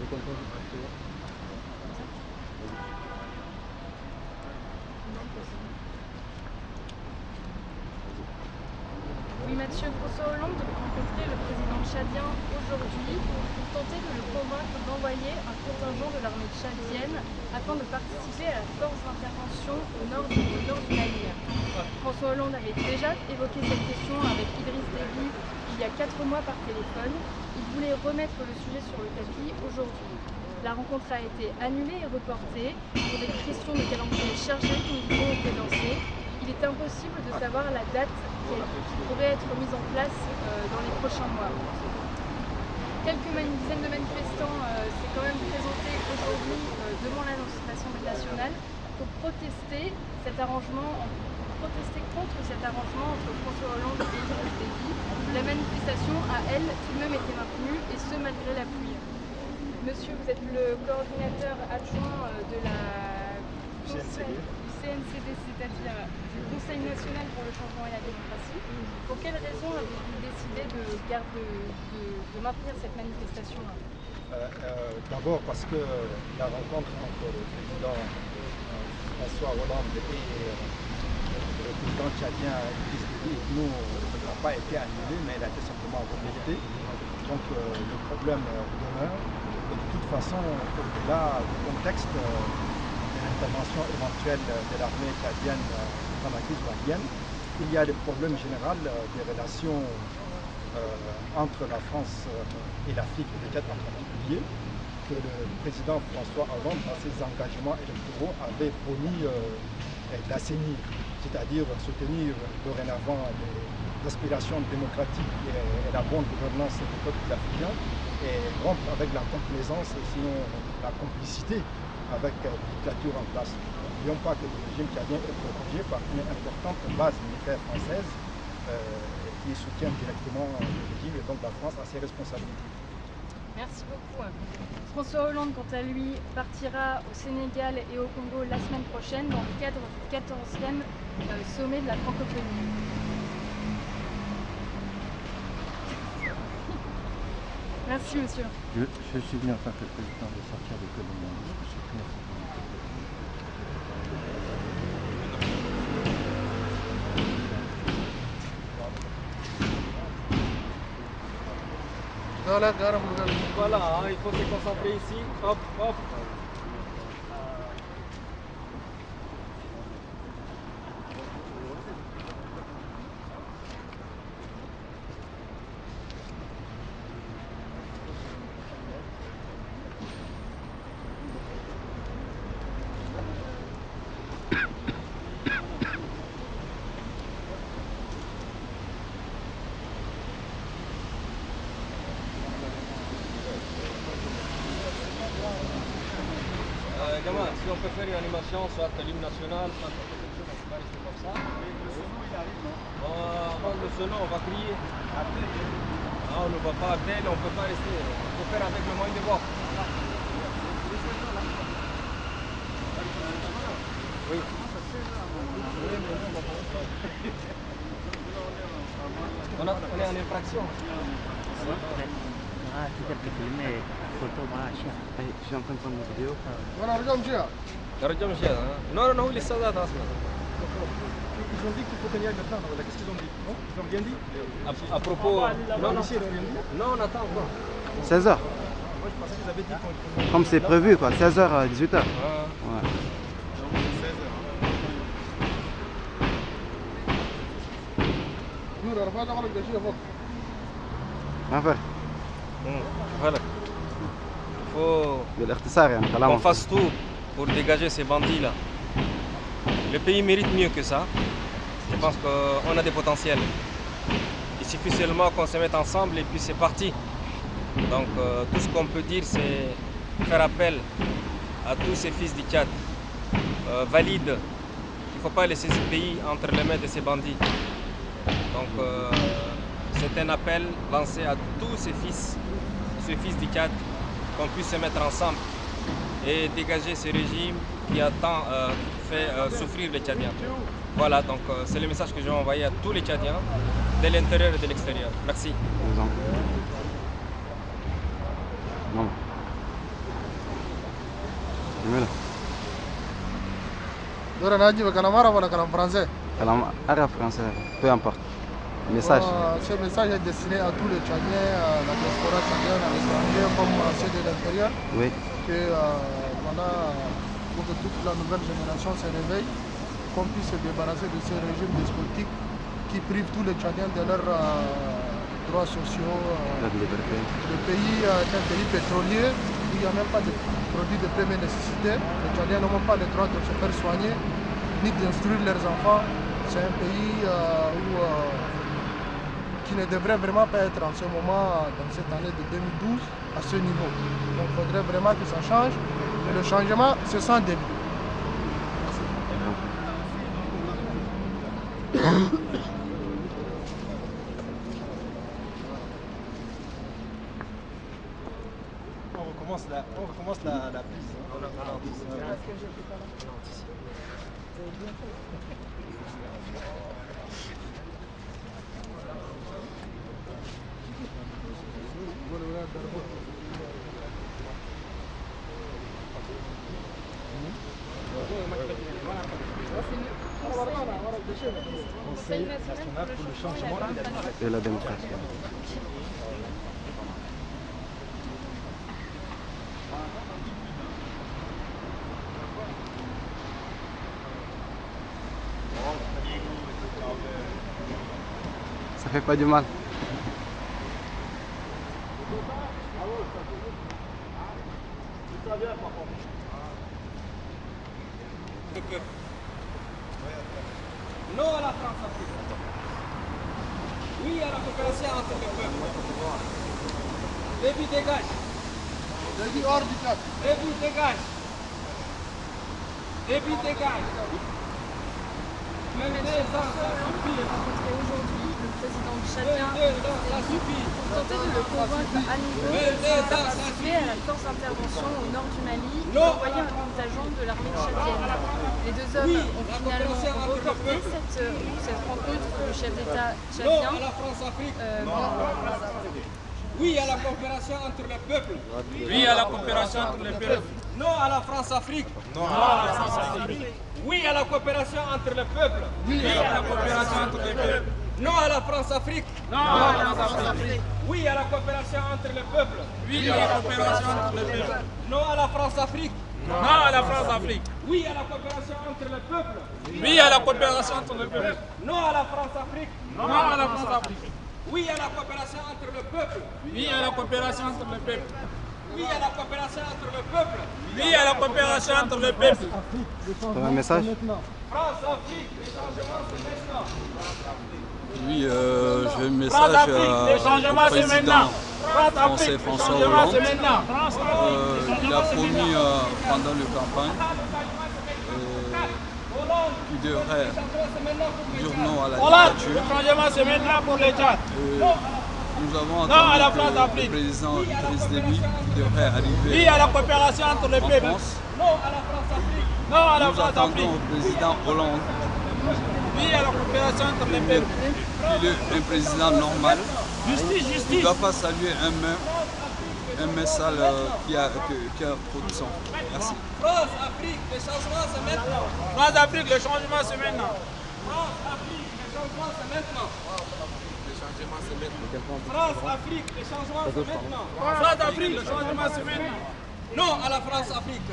Oui, Mathieu, François Hollande devait rencontrer le président tchadien aujourd'hui pour tenter de le convaincre d'envoyer un contingent de l'armée tchadienne afin de participer à la force d'intervention au nord du Mali. François Hollande avait déjà évoqué cette question avec Idriss Déby il y a 4 mois par téléphone. Il voulait remettre le sujet sur le tapis aujourd'hui. La rencontre a été annulée et reportée pour des questions de calendrier chargées que nous devons cadencer. Il est impossible de savoir la date qui pourrait être mise en place dans les prochains mois. Quelques dizaines de manifestants s'est quand même présentés aujourd'hui devant l'Assemblée nationale pour protester contre cet arrangement entre François Hollande et Idriss Déby. La manifestation a, elle, tout de même été maintenue, et ce malgré la pluie. Monsieur, vous êtes le coordinateur adjoint de la CNCD, c'est-à-dire du Conseil national pour le changement et la démocratie. Pour quelles raisons avez-vous décidé de maintenir cette manifestation? D'abord parce que la rencontre entre le président François Hollande et le président tchadien Idriss Déby, nous, n'a pas été annulée, mais elle a été simplement reportée. Donc le problème demeure. Et de toute façon, au-delà du contexte de l'intervention éventuelle de l'armée tchadienne dans la crise malienne, il y a des problèmes généraux des relations entre la France et l'Afrique, et le Tchad en particulier, que le président François Hollande, dans ses engagements électoraux, avait promis d'assainir, c'est-à-dire soutenir dorénavant les aspirations démocratiques et la bonne gouvernance des peuples africains, et rompre avec la complaisance et sinon la complicité avec la dictature en place. N'oublions pas que le régime tchadien est protégé par une importante base militaire française qui soutient directement le régime, et donc la France a ses responsabilités. Merci beaucoup. François Hollande, quant à lui, partira au Sénégal et au Congo la semaine prochaine dans le cadre du 14e sommet de la francophonie. Merci, monsieur. Je suis venu en tant que président de sortir de Colombie. Voilà, hein, il faut se concentrer ici. Hop, hop. Si on peut faire une animation, soit l'hymne national, soit quelque chose, on peut pas rester comme ça. Le solo, il arrive, non? Avant le solo, on va crier. Ah, on ne va pas appeler, on ne peut pas rester. On peut faire avec le moyen de voix. Oui. On est en infraction. Je suis en train de prendre une vidéo. Non, il est ça là. Ils ont dit qu'il faut qu'on y aille maintenant. Qu'est-ce qu'ils ont dit? Non, ils n'ont rien dit. À propos. Non, Ici, ils n'ont rien dit. non, on attend encore. 16h. Moi, je pensais qu'ils avaient dit qu'on... Comme c'est prévu, quoi. 16h à 18h. Ouais. Voilà. Il faut qu'on fasse tout pour dégager ces bandits-là. Le pays mérite mieux que ça. Je pense qu'on a des potentiels. Il suffit seulement qu'on se mette ensemble et puis c'est parti. Donc tout ce qu'on peut dire, c'est faire appel à tous ces fils du Tchad, valides qu'il ne faut pas laisser ce pays entre les mains de ces bandits. Donc c'est un appel lancé à tous ces fils du Tchad, qu'on puisse se mettre ensemble et dégager ce régime qui a tant fait souffrir les Tchadiens. Voilà, donc c'est le message que je vais envoyer à tous les Tchadiens, de l'intérieur et de l'extérieur. Merci. Non. français. Arabe français, peu importe. Message. Ce message est destiné à tous les Tchadiens, la diaspora tchadienne, à l'étranger, comme ceux de l'intérieur. Oui. Pour que toute la nouvelle génération se réveille, qu'on puisse se débarrasser de ce régime despotique qui prive tous les Tchadiens de leurs droits sociaux. Le pays est un pays pétrolier où il n'y a même pas de produits de première nécessité. Les Tchadiens n'ont même pas le droit de se faire soigner, ni d'instruire leurs enfants. C'est un pays qui ne devrait vraiment pas être en ce moment, dans cette année de 2012, à ce niveau. Donc il faudrait vraiment que ça change. Et le changement, c'est sans début. On recommence la prise. Conseil national pour le changement Et la démocratie. Ça fait pas du mal. Non à la France-Afrique. Oui à la coopération entre les peuples. Lévi dégage. Lévi hors du cadre. Lévi dégage. Lévi dégage. François Hollande qui a rencontré aujourd'hui le président tchadien pour tenter de le convaincre à nouveau de participer à la force d'intervention au nord du Mali et d'envoyer un contingent de l'armée tchadienne. Les deux hommes ont finalement reporté cette rencontre du chef d'État tchadien. Oui à la coopération entre les peuples. Oui à la coopération entre les peuples. Non à la France-Afrique. Non à la France-Afrique. Oui à la coopération entre les peuples. Oui à la coopération entre les peuples. Non à la France-Afrique. Non à la France-Afrique. Oui à la coopération entre les peuples. Oui à la coopération entre les peuples. Non à la France-Afrique. Non à la France-Afrique. Oui à la coopération entre les peuples. Oui à la coopération entre les peuples. Non à la France-Afrique. Non à la France-Afrique. Oui à la coopération entre le peuple. Oui à la coopération entre les peuples. Oui à la coopération entre le peuple. Oui à la coopération entre les peuples. Tu as un message? France-Afrique, les changements c'est maintenant. Oui, j'ai un message au président français François Hollande. Il a promis pendant la campagne qu'il devrait dire non à la dictature. Le changement c'est maintenant pour les Tchad. Nous avons entendu que le président Idriss Déby devrait arriver Oui à la coopération entre les en peuples. France. Non à la Nous attendons France-Afrique. au président Hollande Oui à la coopération entre les peuples. qu'il est un président normal. Justice, Il ne justice. doit pas saluer un main sale qui a trop de sang. Merci. France-Afrique, les changements c'est maintenant. France-Afrique, le changement c'est maintenant. France-Afrique, les changements c'est maintenant. France-Afrique, les changements c'est maintenant. France-Afrique, le changement c'est maintenant. Non à la France-Afrique.